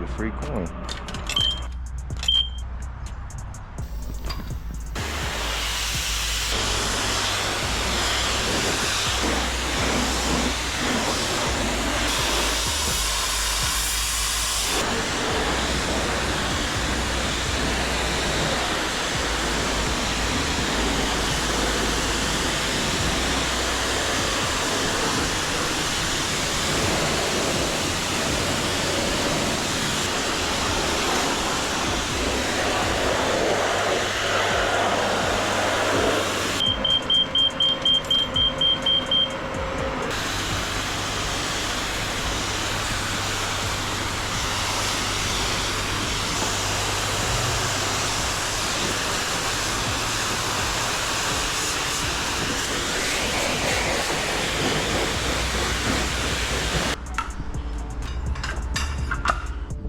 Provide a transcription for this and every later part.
a free coin.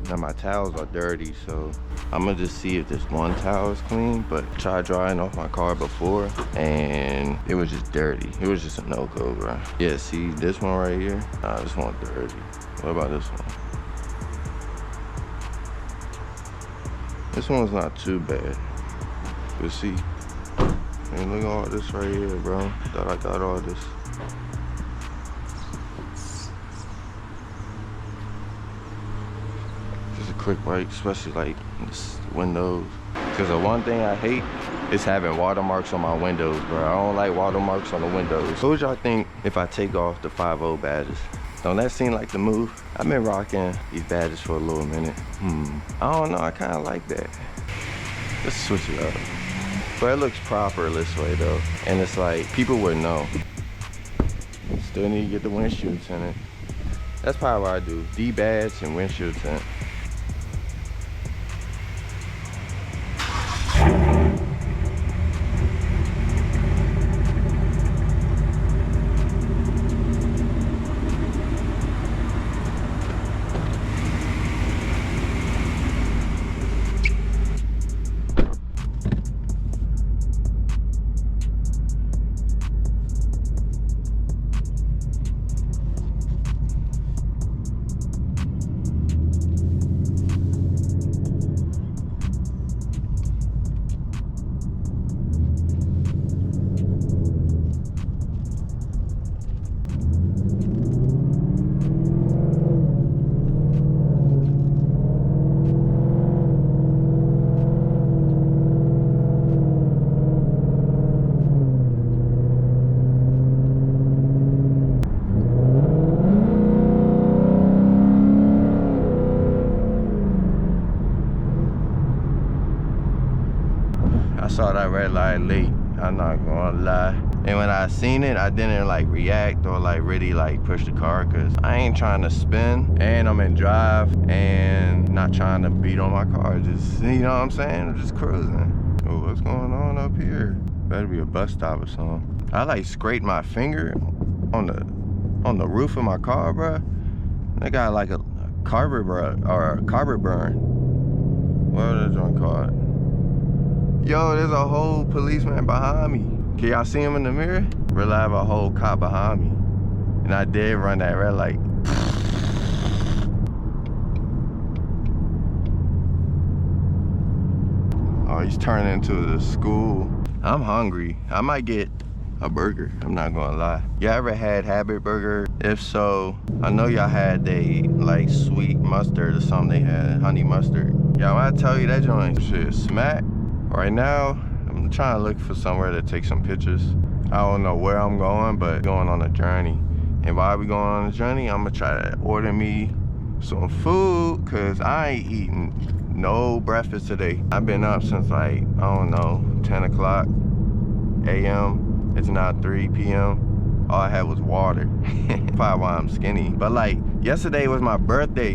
Now my towels are dirty, so I'm gonna just see if this one towel is clean, but tried drying off my car before and it was just dirty. It was just a no-go, bro. Yeah, see this one right here? Nah, this one's dirty. What about this one? This one's not too bad. But see, and look at all this right here, bro. Thought I got all this. Quick break, especially like windows. Because the one thing I hate is having watermarks on my windows, bro. I don't like watermarks on the windows. So what y'all think if I take off the 5.0 badges? Don't that seem like the move? I've been rocking these badges for a little minute. I don't know, I kind of like that. Let's switch it up. But it looks proper this way though. And it's like, people would know. Still need to get the windshield tinted. That's probably what I do. D-badge and windshield tint. I saw that red light late, I'm not gonna lie. And when I seen it, I didn't like react or like really like push the car, cause I ain't trying to spin and I'm in drive and not trying to beat on my car. Just, you know what I'm saying? I'm just cruising. Oh, what's going on up here? Better be a bus stop or something. I like scraped my finger on the roof of my car, bro. I got like a carpet burn or a carpet burn. What is that joint called? Yo, there's a whole policeman behind me. Can y'all see him in the mirror? Really have a whole cop behind me. And I did run that red light. Oh, he's turning into the school. I'm hungry. I might get a burger, I'm not gonna lie. Y'all ever had Habit Burger? If so, I know y'all had they like sweet mustard or something they had, honey mustard. Y'all, when I tell you that joint shit smack. Right now, I'm trying to look for somewhere to take some pictures. I don't know where I'm going, but going on a journey. And while we going on a journey, I'm gonna try to order me some food, cause I ain't eating no breakfast today. I've been up since like, I don't know, 10 o'clock a.m. It's now 3 p.m. All I had was water. Probably why I'm skinny. But like, yesterday was my birthday,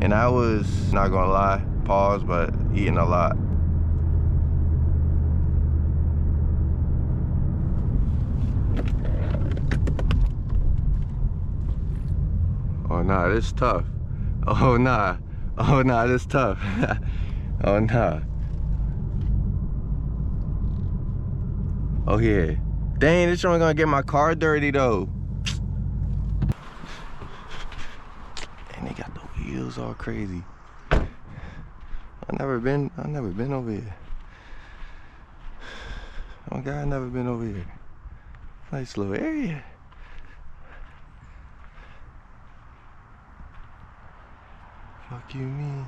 and I was, not gonna lie, pause, but eating a lot. Oh nah, this tough. Oh nah, this tough. Oh nah. Oh yeah. Dang, this one gonna get my car dirty though. And they got the wheels all crazy. I've never been over here. Oh God, I've never been over here. Nice little area. Fuck you, me.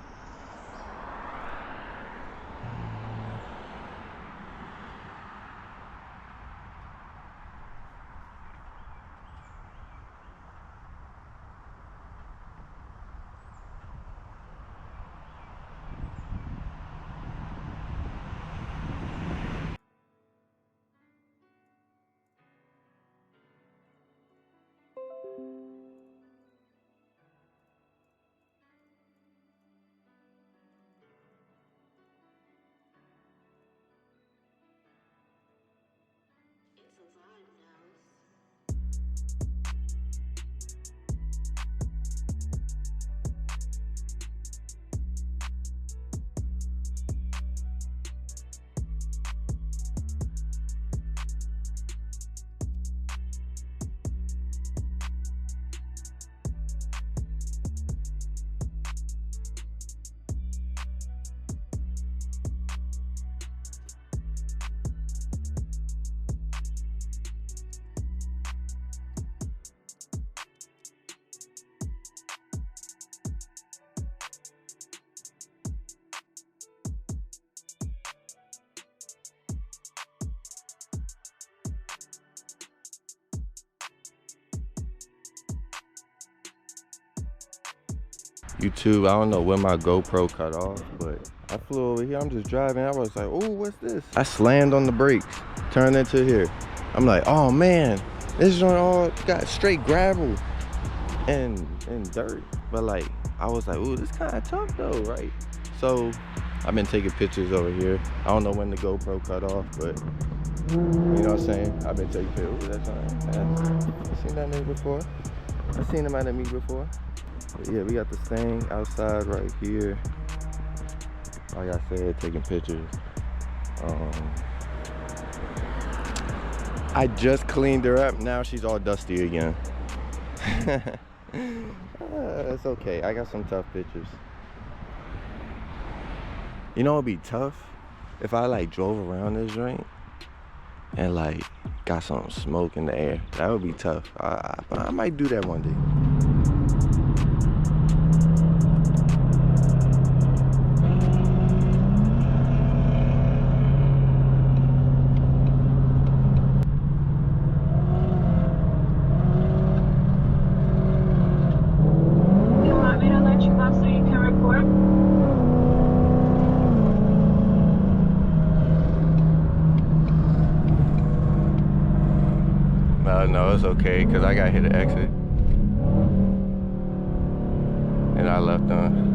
YouTube, I don't know when my GoPro cut off, but I flew over here. I'm just driving. I was like, oh, what's this? I slammed on the brakes, turned into here. I'm like, oh man, this joint all got straight gravel and dirt. But like, I was like, ooh, this kind of tough though, right? So I've been taking pictures over here. I don't know when the GoPro cut off, but you know what I'm saying? I've been taking pictures. Ooh, that's all right. I've seen that nigga before. I've seen him at me before. But yeah, we got this thing outside right here. Like I said, taking pictures. I just cleaned her up. Now she's all dusty again. It's okay. I got some tough pictures. You know, it'd be tough if I like drove around this joint and like got some smoke in the air. That would be tough. I might do that one day. No, it's okay, because I got hit an exit. And I left on.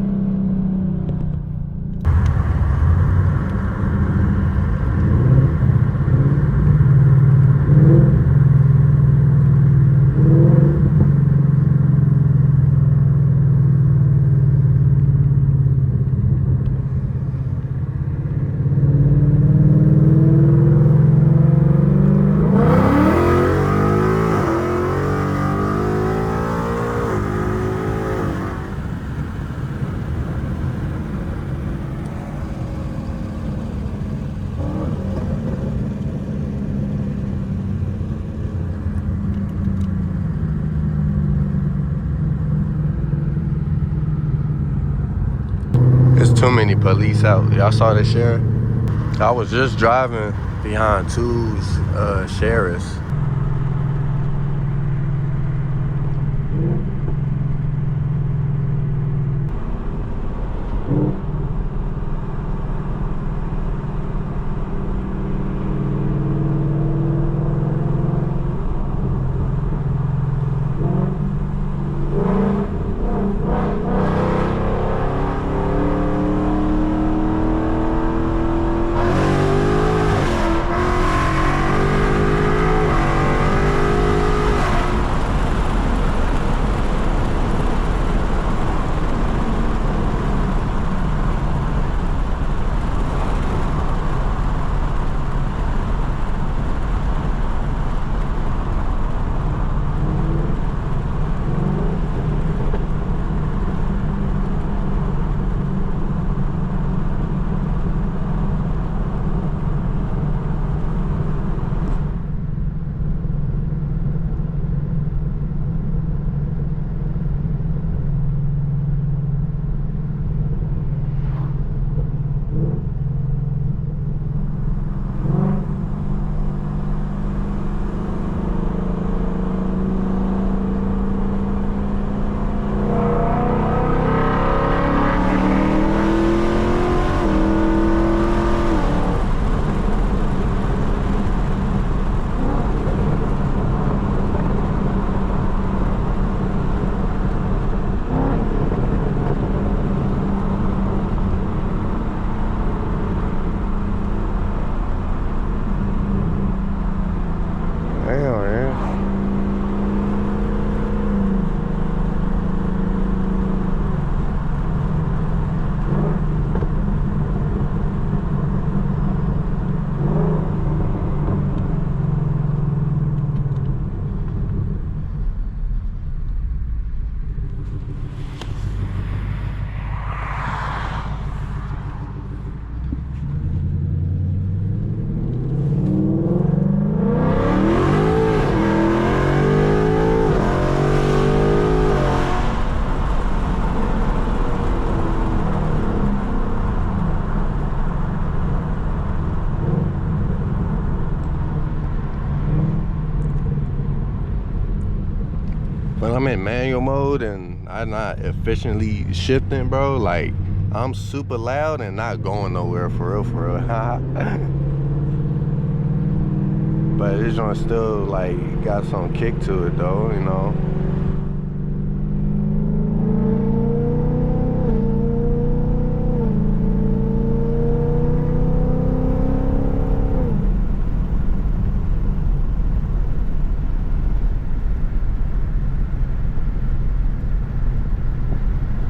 Too many police out. Y'all saw the sheriff? I was just driving behind two sheriffs. I'm in manual mode and I'm not efficiently shifting, bro, like I'm super loud and not going nowhere for real. But this joint still like got some kick to it though, you know.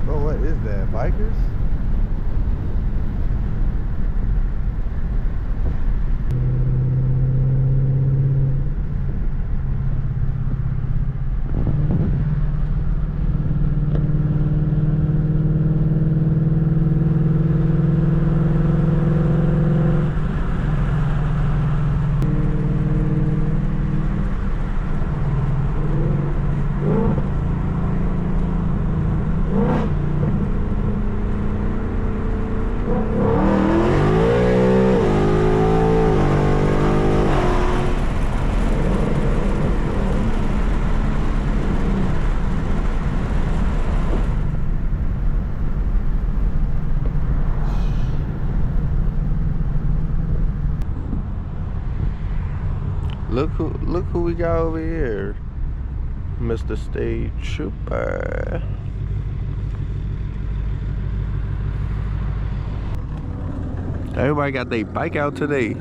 Bro, what is that? Bikers? Look who we got over here. Mr. State Trooper. Everybody got their bike out today.